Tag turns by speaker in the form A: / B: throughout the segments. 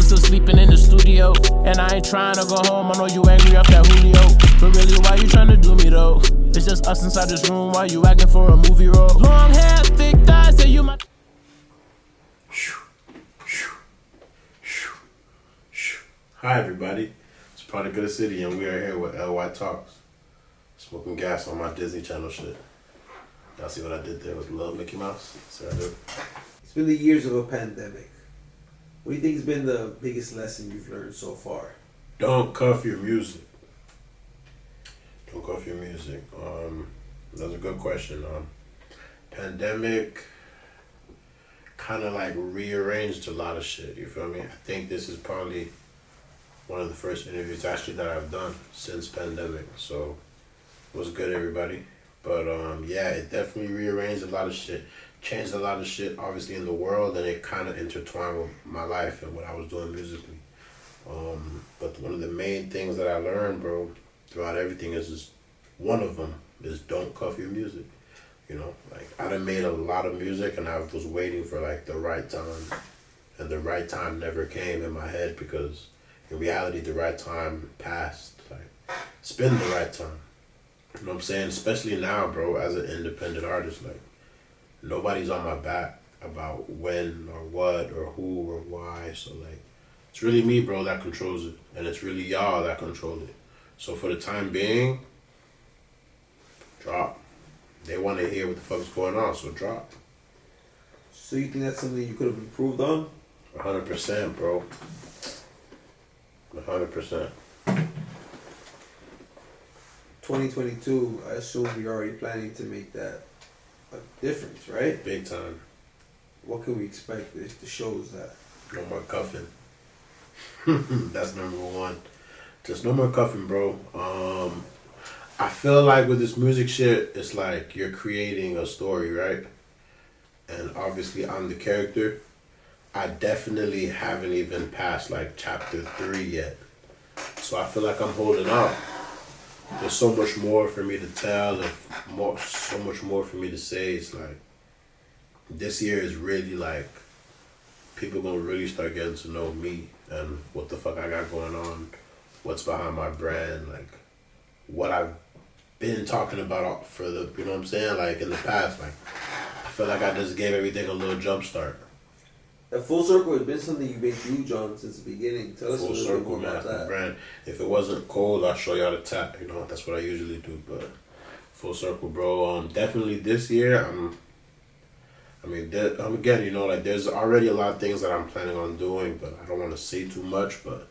A: still sleeping in the studio. And I ain't trying to go home, I know you angry off that Julio. But really, why you trying to do me though? It's just us inside this room while you acting for a movie role. Long hair, thick thighs, say you my...
B: Hi everybody, it's Product of the City and we are here with LY Talks. Smoking gas on my Disney Channel shit. Y'all see what I did there with Little Mickey Mouse? See what I did?
C: It's been the years of a pandemic. What do you think has been the biggest lesson you've learned so far?
B: Don't cuff your music. Don't cuff your music. That's a good question. Pandemic kind of like rearranged a lot of shit, you feel me? I think this is probably one of the first interviews actually that I've done since pandemic. So it was good, everybody. But yeah, it definitely rearranged a lot of shit. Changed a lot of shit, obviously, in the world, and it kind of intertwined with my life and what I was doing musically. But one of the main things that I learned, bro, throughout everything is just, one of them is don't cuff your music. You know, like, I done made a lot of music and I was waiting for like the right time. And the right time never came in my head because in reality, the right time passed. Like, it's been the right time. You know what I'm saying? Especially now, bro, as an independent artist, like, nobody's on my back about when or what or who or why. So, like, it's really me, bro, that controls it. And it's really y'all that control it. So for the time being, drop. They want to hear what the fuck's going on, so drop.
C: So you think that's something you could have improved on?
B: 100%, bro. 100%.
C: 2022, I assume you're already planning to make that a difference, right?
B: Big time.
C: What can we expect if the shows that?
B: No more cuffing. That's number one. Just no more cuffing, bro. I feel like with this music shit, it's like you're creating a story, right? And obviously I'm the character. I definitely haven't even passed like chapter 3 yet. So I feel like I'm holding up. There's so much more for me to tell and so much more for me to say. It's like, this year is really like, people gonna really start getting to know me and what the fuck I got going on, what's behind my brand, like what I've been talking about for the, you know what I'm saying, like in the past. Like, I feel like I just gave everything a little jump start.
C: That Full Circle has been something you've been huge on since the beginning. Tell us a little bit more about that.
B: Brand. If it wasn't cold, I'll show y'all the tap. You know, that's what I usually do. But Full Circle, bro. Definitely this year, again, you know, like there's already a lot of things that I'm planning on doing, but I don't want to say too much. But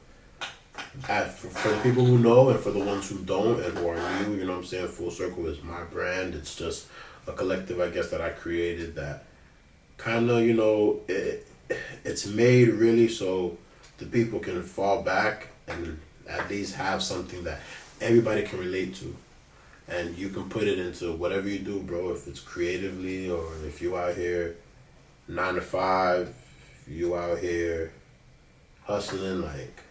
B: for the people who know and for the ones who don't and who are new, you know what I'm saying, Full Circle is my brand. It's just a collective, I guess, that I created that kind of, you know, it's made really so the people can fall back and at least have something that everybody can relate to. And you can put it into whatever you do, bro, if it's creatively or if you out here 9 to 5, you out here hustling, like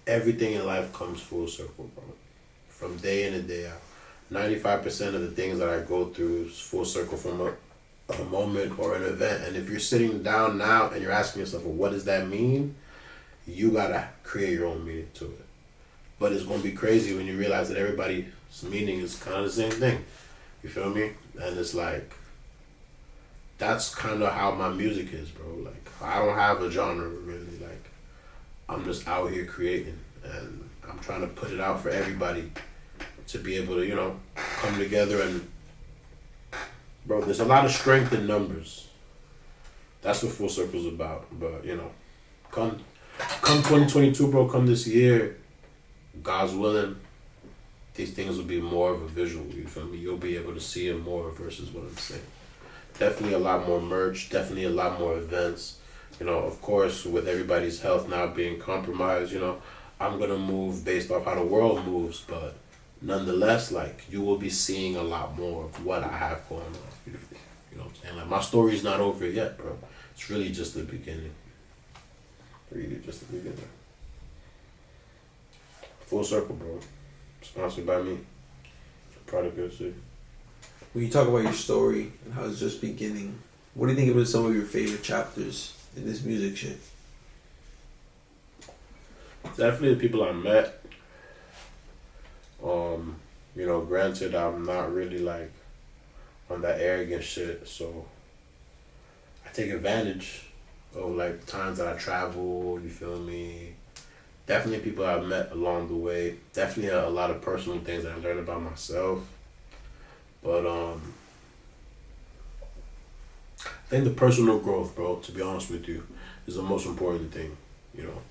B: everything in life comes full circle, bro. From day in and day out. 95% of the things that I go through is full circle from a moment or an event. And if you're sitting down now and you're asking yourself, well, what does that mean? You gotta create your own meaning to it. But it's gonna be crazy when you realize that everybody's meaning is kind of the same thing. You feel me? And it's like, that's kind of how my music is, bro. Like, I don't have a genre really. Like, I'm just out here creating and I'm trying to put it out for everybody to be able to, you know, come together and, bro, there's a lot of strength in numbers. That's what Full Circle's about. But, you know, come 2022, bro, come this year, God's willing, these things will be more of a visual, you feel me? You'll be able to see it more versus what I'm saying. Definitely a lot more merch, definitely a lot more events. You know, of course, with everybody's health now being compromised, you know, I'm going to move based off how the world moves, but nonetheless, like, you will be seeing a lot more of what I have going on. You know what I'm saying? Like, my story's not over yet, bro. It's really just the beginning. Really just the beginning. Full Circle, bro. Sponsored by me. Product of the City.
C: When you talk about your story and how it's just beginning, what do you think have been some of your favorite chapters in this music shit?
B: Definitely the people I met. Granted, I'm not really like on that arrogant shit, so I take advantage of like times that I travel. You feel me? Definitely people I've met along the way. Definitely a lot of personal things that I learned about myself. But I think the personal growth, bro, to be honest with you, is the most important thing. You know,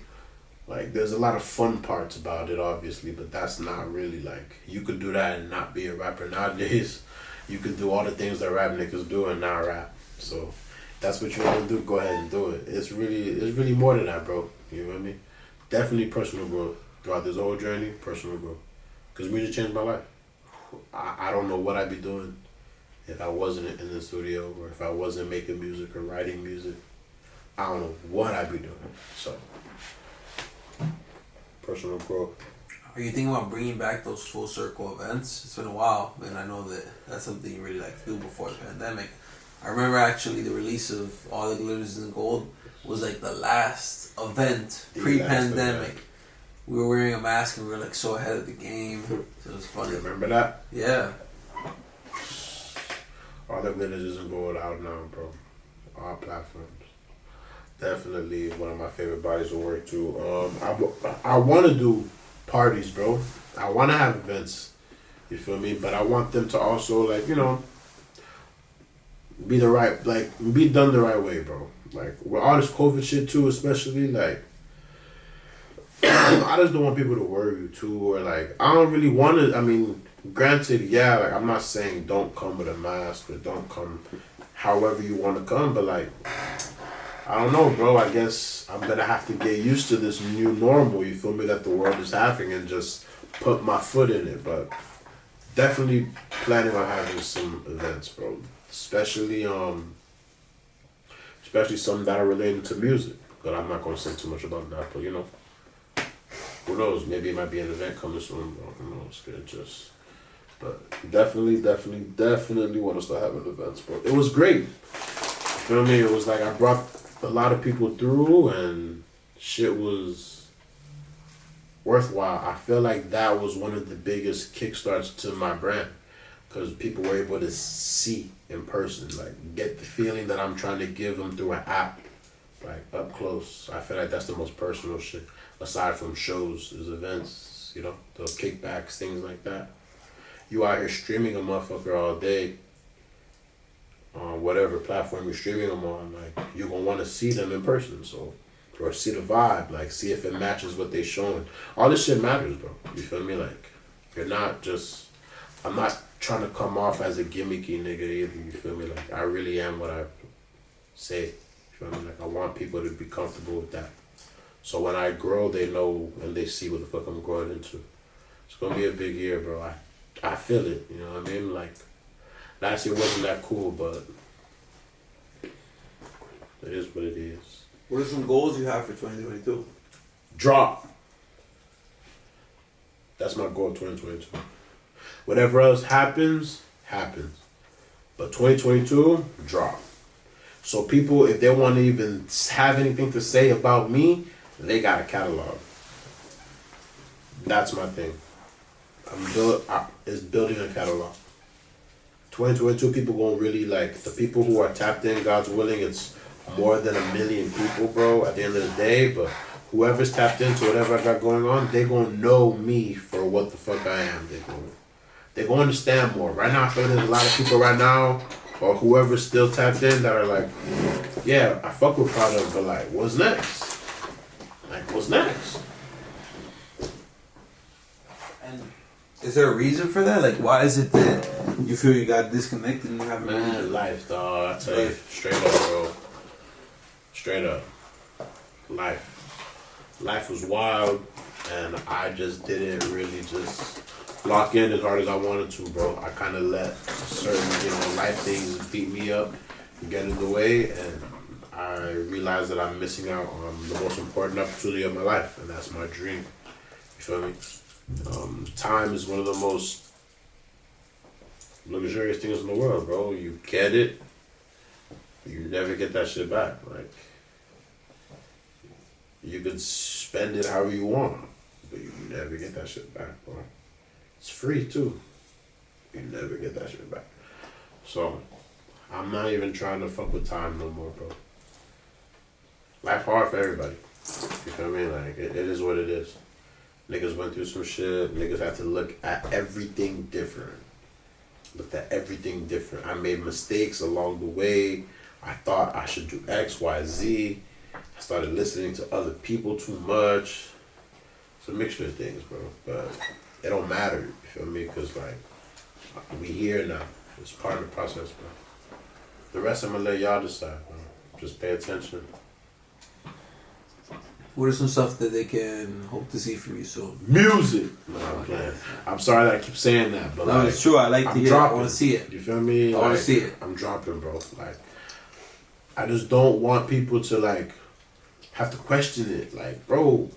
B: like there's a lot of fun parts about it, obviously, but that's not really like you could do that and not be a rapper nowadays. You could do all the things that rap niggas do and not rap. So that's what you want to do. Go ahead and do it. It's really more than that, bro. You know what I mean? Definitely personal growth throughout this whole journey. Personal growth, because music changed my life. I don't know what I'd be doing if I wasn't in the studio or if I wasn't making music or writing music. I don't know what I'd be doing. So, personal growth.
C: Are you thinking about bringing back those full circle events? It's been a while, and I know that that's something you really like to do before the pandemic. I remember actually the release of All the Glitters in Gold was like the last event pre-pandemic. We were wearing a mask and we were like so ahead of the game. So it was funny.
B: Remember that?
C: Yeah.
B: All the Glitters isn't Gold out now, bro. All platforms. Definitely one of my favorite bodies of work too. I want to do parties, bro. I want to have events. You feel me? But I want them to also like be done the right way, bro. Like with all this COVID shit too, especially like. I just don't want people to worry you too, or like I don't really want to. I mean, granted, yeah, like I'm not saying don't come with a mask or don't come however you want to come, but like I don't know, bro. I guess I'm gonna have to get used to this new normal. You feel me? That the world is having, and just put my foot in it. But definitely planning on having some events, bro. Especially some that are related to music. But I'm not gonna say too much about that. But who knows? Maybe it might be an event coming soon, bro. Who knows? But definitely want to start having events, bro. It was great. You feel me? It was like I brought a lot of people through and shit was worthwhile. I feel like that was one of the biggest kickstarts to my brand because people were able to see in person, like get the feeling that I'm trying to give them through an app, like up close. I feel like that's the most personal shit. Aside from shows, is events, those kickbacks, things like that. You out here streaming a motherfucker all day on whatever platform you're streaming them on, like you're gonna want to see them in person, or see the vibe, like see if it matches what they showing. All this shit matters, bro. You feel me? Like I'm not trying to come off as a gimmicky nigga either. You feel me? Like I really am what I say. You feel me? Like I want people to be comfortable with that. So when I grow, they know and they see what the fuck I'm growing into. It's gonna be a big year, bro. I feel it. You know what I mean? Like last year wasn't that cool, but it is what it is.
C: What are some goals you have for 2022?
B: Drop. That's my goal, 2022. Whatever else happens. But 2022, drop. So people, if they want to even have anything to say about me, they got a catalog. That's my thing. It's building a catalog. 2022 people gonna really like the people who are tapped in. God's willing, it's more than 1 million people, bro. At the end of the day, but whoever's tapped into whatever I got going on, they gonna know me for what the fuck I am. They gonna understand more. Right now, I feel there's a lot of people right now, or whoever's still tapped in, that are like, yeah, I fuck with product, but like, what's next? What's next?
C: And is there a reason for that? Like, why is it that you feel you got disconnected and you haven't?
B: Man, life, dog. I tell you, straight up, bro. Straight up, life was wild, and I just didn't really just lock in as hard as I wanted to, bro. I kind of let certain, life things beat me up and get in the way, and I realized that I'm missing out on the most important opportunity of my life, and that's my dream. You feel me? Time is one of the most luxurious things in the world, bro. You get it, you never get that shit back. Like, you could spend it however you want, but you never get that shit back, bro. It's free too. You never get that shit back. So I'm not even trying to fuck with time no more, bro. Life hard for everybody. You feel me? Like it is what it is. Niggas went through some shit. Niggas had to look at everything different. Looked at everything different. I made mistakes along the way. I thought I should do X, Y, Z. I started listening to other people too much. It's a mixture of things, bro. But it don't matter, you feel me? Because, like, we here now. It's part of the process, bro. The rest I'm going to let y'all decide, bro. Just pay attention.
C: What are some stuff that they can hope to see from you soon?
B: Music! No, I'm playing. I'm sorry that I keep saying that, but
C: no,
B: like,
C: it's true. I like to hear it. I want to see it.
B: You feel me?
C: I want to see it.
B: I'm dropping, bro. Like, I just don't want people to, like, have to question it. Like, bro,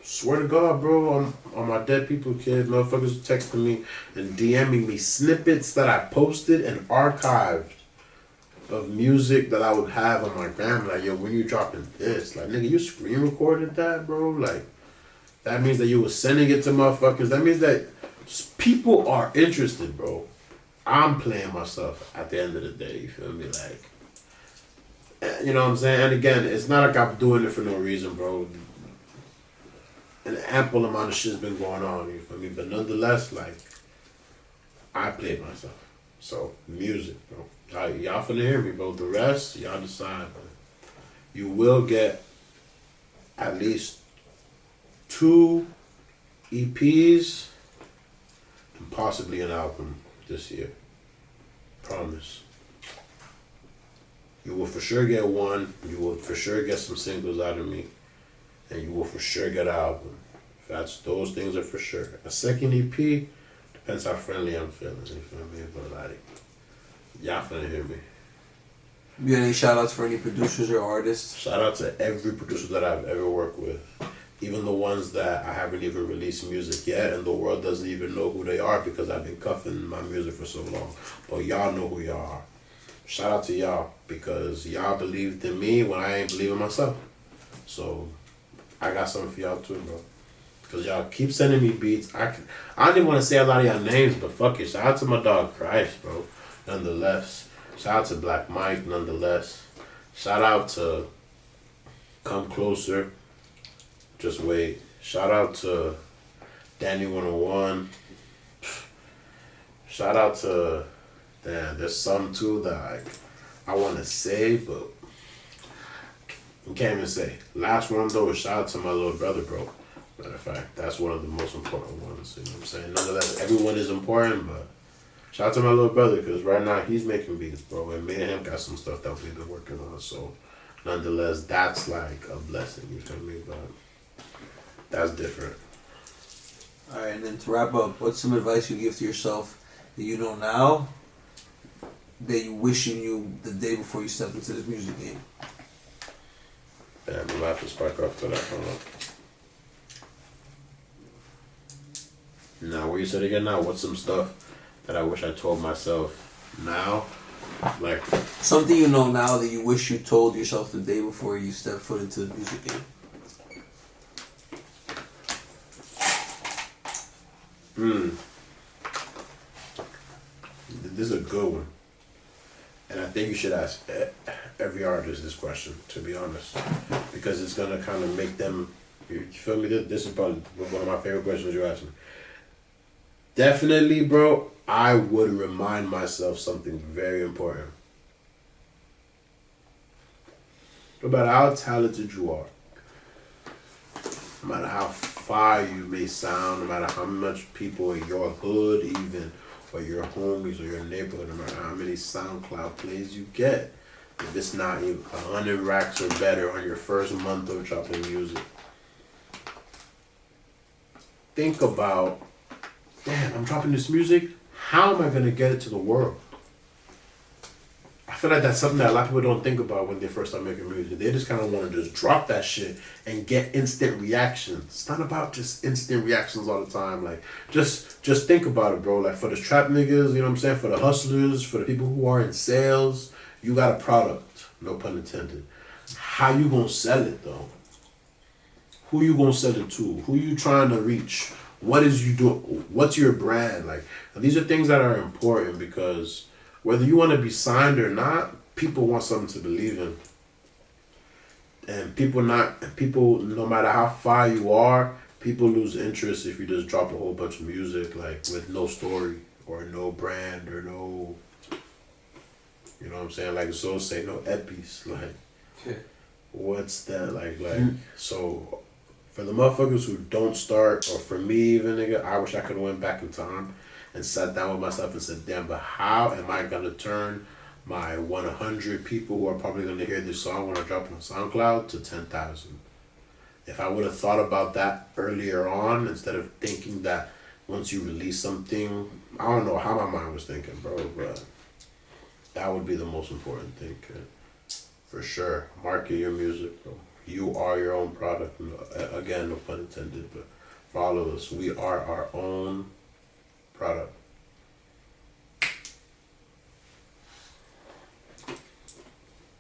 B: swear to God, bro, on my dead people, kid, motherfuckers texting me and DMing me snippets that I posted and archived of music that I would have on my gram. Like, yo, when you dropping this? Like, nigga, you screen recorded that, bro? Like, that means that you was sending it to motherfuckers. That means that people are interested, bro. I'm playing myself at the end of the day, you feel me? Like, you know what I'm saying? And again, it's not like I'm doing it for no reason, bro. An ample amount of shit's been going on, you feel me? But nonetheless, like, I played myself. So, music, bro. Y'all finna hear me, bro. The rest, y'all decide, bro. You will get at least 2 EPs and possibly an album this year. Promise. You will for sure get one. You will for sure get some singles out of me. And you will for sure get an album. Those things are for sure. A second EP depends how friendly I'm feeling. You feel me? But like, y'all finna hear me.
C: You got any shout outs for any producers or artists?
B: Shout out to every producer that I've ever worked with. Even the ones that I haven't even released music yet and the world doesn't even know who they are because I've been cuffing my music for so long. But y'all know who y'all are. Shout out to y'all because y'all believed in me when I ain't believe in myself. So I got something for y'all too, bro. Because y'all keep sending me beats. I don't even want to say a lot of y'all names, but fuck it. Shout out to my dog Christ, bro. Nonetheless. Shout out to Black Mike, nonetheless. Shout out to Come Closer. Just wait. Shout out to Danny 101. Shout out to, damn, there's some too that I want to say, but I can't even say. Last one though is shout out to my little brother, bro. Matter of fact, that's one of the most important ones. You know what I'm saying? Nonetheless, everyone is important, but shout out to my little brother because right now he's making beats, bro. And me and him got some stuff that we've been working on. So, nonetheless, that's like a blessing. You feel me? But that's different.
C: All right, and then to wrap up, what's some advice you give to yourself that you know now that you wish you knew the day before you stepped into this music game?
B: Damn, I'm gonna have to spark up for that. Hold on. Now, what you said again now? What's some stuff that I wish I told myself now? Like
C: something you know now that you wish you told yourself the day before you stepped foot into the music game.
B: This is a good one. And I think you should ask every artist this question, to be honest. Because it's going to kind of make them, you feel me? This is probably one of my favorite questions you asked me. Definitely, bro, I would remind myself something very important. No matter how talented you are, no matter how far you may sound, no matter how much people in your hood even, or your homies or your neighborhood, no matter how many SoundCloud plays you get, if it's not even 100 racks or better on your first month of dropping music, think about, damn, I'm dropping this music, how am I going to get it to the world? I feel like that's something that a lot of people don't think about when they first start making music. They just kind of want to just drop that shit and get instant reactions. It's not about just instant reactions all the time. Like, just think about it, bro. Like, for the trap niggas, you know what I'm saying? For the hustlers, for the people who are in sales, you got a product, no pun intended. How you gonna sell it, though? who you gonna sell it to? Who you trying to reach? What is you doing? What's your brand? Like, these are things that are important because whether you want to be signed or not, people want something to believe in. And people, no matter how far you are, people lose interest if you just drop a whole bunch of music like with no story or no brand or no, you know what I'm saying? Like, so say no epis. Like, what's that? Like, so for the motherfuckers who don't start, or for me even, nigga, I wish I could have went back in time and sat down with myself and said, damn, but how am I gonna turn my 100 people who are probably gonna hear this song when I drop it on SoundCloud to 10,000? If I would have thought about that earlier on, instead of thinking that once you release something, I don't know how my mind was thinking, bro, but that would be the most important thing, kid. For sure. Market your music, bro. You are your own product. Again, no pun intended, but for all of us, we are our own product.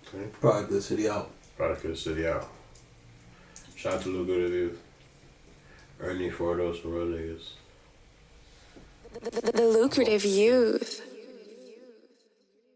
B: Okay.
C: Product of the city out.
B: Product of the city out. Shout out to Lil Good of You. Ernie for those real niggas.
D: The lucrative youth.